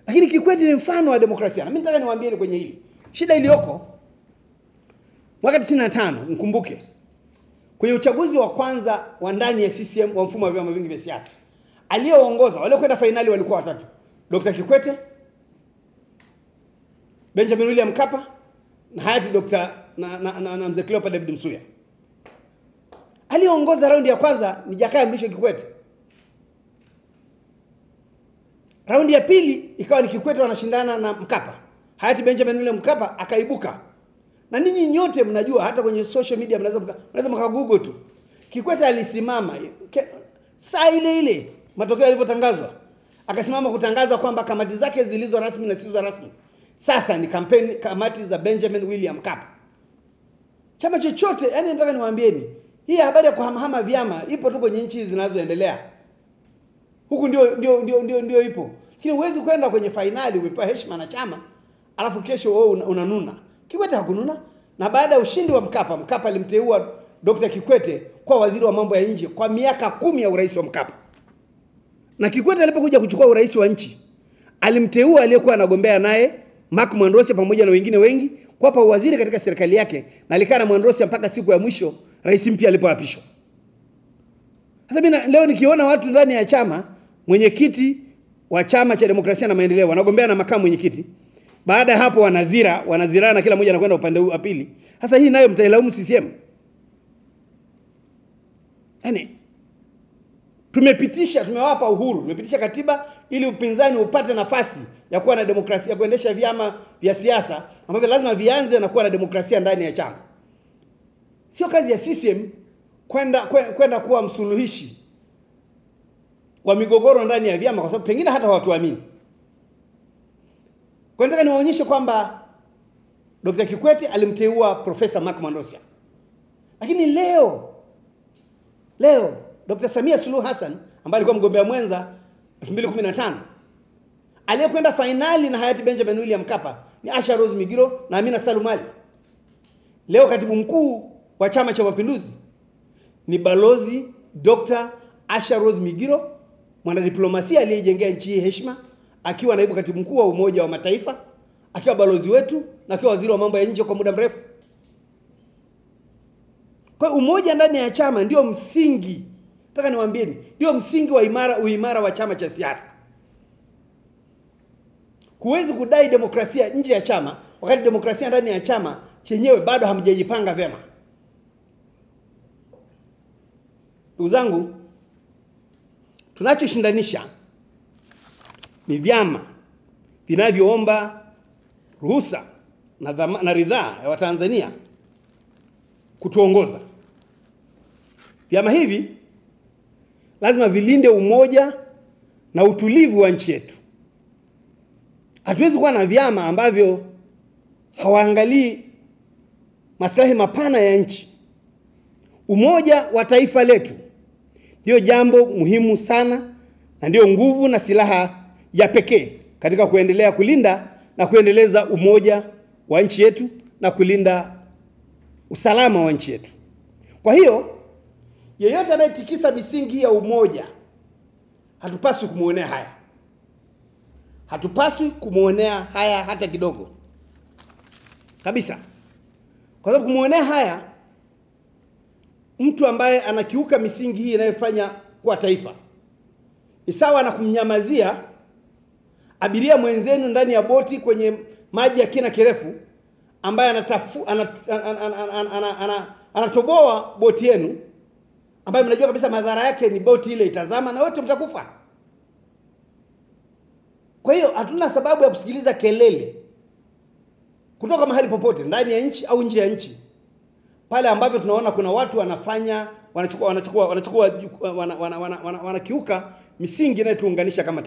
Lakini Kikwete ni mfano wa demokrasia. Na mimi nataka niwaambieni kwenye hili. Shida iliyoko mwaka 95 mkumbuke. Kwenye uchaguzi wa kwanza wa ndani ya CCM wa mfumo wa vyama vingi vya siasa, aliyeongoza wale kwenda finali walikuwa watatu. Dr. Kikwete, Benjamin William Mkapa na hayati Dr. na Mzee Cleopa David Msuya. Aliongoza raundi ya kwanza ni Jakaya Mrisho Kikwete. Raundi ya pili ikawa ni Kikwete wanashindana na Mkapa. Hayati Benjamin William Mkapa akaibuka. Na ninyi nyote mnajua, hata kwenye social media mnaweza mkagoogle tu. Kikwete alisimama saa ile ile matokeo yalivyotangazwa, akasimama kutangaza kwamba kamati zake zilizo rasmi na zisizo rasmi sasa ni kamati za Benjamin William Mkapa. Chama chochote, yani nataka niwaambieni, hii habari ya kuhamahama vyama ipo tu kwenye nchi zinazoendelea. Huku ndio ipo. Lakini huwezi kwenda kwenye finali umepewa heshima na chama alafu kesho wewe unanuna. Kikwete hakununa, na baada ya ushindi wa Mkapa alimteua Dr. Kikwete kwa waziri wa mambo ya nje kwa miaka 10 ya urais wa Mkapa. Na Kikwete alipokuja kuchukua urais wa nchi, alimteua aliyekuwa anagombea naye Mark Mwandrosia pamoja na wengine wengi kwa waziri katika serikali yake, na alikaa na Mwandrosia mpaka siku ya mwisho rais mpya alipoapishwa. Sasa mimi leo nikiona watu ndani ya chama, mwenyekiti wa chama cha demokrasia na maendeleo wanagombea na makamu mwenyekiti, baada ya hapo wanazirana kila mmoja anakwenda upande wa pili. Sasa hii nayo mtailaumu CCM. Yaani tumewapa uhuru, tumepitisha katiba ili upinzani upate nafasi ya kuwa na demokrasia, kuendesha vyama vya siasa ambavyo lazima vianze na kuwa na demokrasia ndani ya chama. Sio kazi ya CCM kwenda kuwa msuluhishi wa migogoro ndani ya vyama, kwa sababu pengine hata hawatuamini. Kwa nataka niwaonyeshe kwamba Dr. Kikwete alimteua Profesa Mark Mwandrosia. Lakini leo Dr. Samia Suluhu Hassan ambaye alikuwa mgombea mwenza 2015, aliyekwenda finali na hayati Benjamin William Mkapa ni Asha Rose Migiro na Amina Salum Ali. Leo katibu mkuu wa Chama cha Mapinduzi ni Balozi Dr. Asha Rose Migiro, mwanadiplomasia aliyejengea nchi hii heshima, akiwa naibu katibu mkuu wa Umoja wa Mataifa, akiwa balozi wetu na akiwa waziri wa mambo ya nje kwa muda mrefu. Kwa umoja ndani ya chama ndio msingi, nataka niwaambieni, ndio msingi wa uimara wa chama cha siasa. Huwezi kudai demokrasia nje ya chama wakati demokrasia ndani ya chama chenyewe bado hamjajipanga vyema. Ndugu zangu, tunachoshindanisha ni vyama vinavyoomba ruhusa na ridhaa ya Watanzania kutuongoza. Vyama hivi lazima vilinde umoja na utulivu wa nchi yetu. Hatuwezi kuwa na vyama ambavyo hawaangalii maslahi mapana ya nchi. Umoja wa taifa letu ndio jambo muhimu sana, na ndio nguvu na silaha ya pekee katika kuendelea kulinda na kuendeleza umoja wa nchi yetu na kulinda usalama wa nchi yetu. Kwa hiyo yeyote anayetikisa misingi ya umoja hatupaswi kumuonea haya. Hatupaswi kumuonea haya hata kidogo. Kabisa. Kwa sababu kumuonea haya mtu ambaye anakiuka misingi hii inayofanya kwa taifa ni sawa na kumnyamazia abiria mwenzenu ndani ya boti kwenye maji ya kina kirefu, ambaye anatoboa boti yenu, ambaye mnajua kabisa madhara yake ni boti ile itazama na wote mtakufa. Kwa hiyo hatuna sababu ya kusikiliza kelele kutoka mahali popote ndani ya nchi au nje ya nchi, pale ambapo tunaona kuna watu wanakiuka misingi inayotuunganisha kama taifa.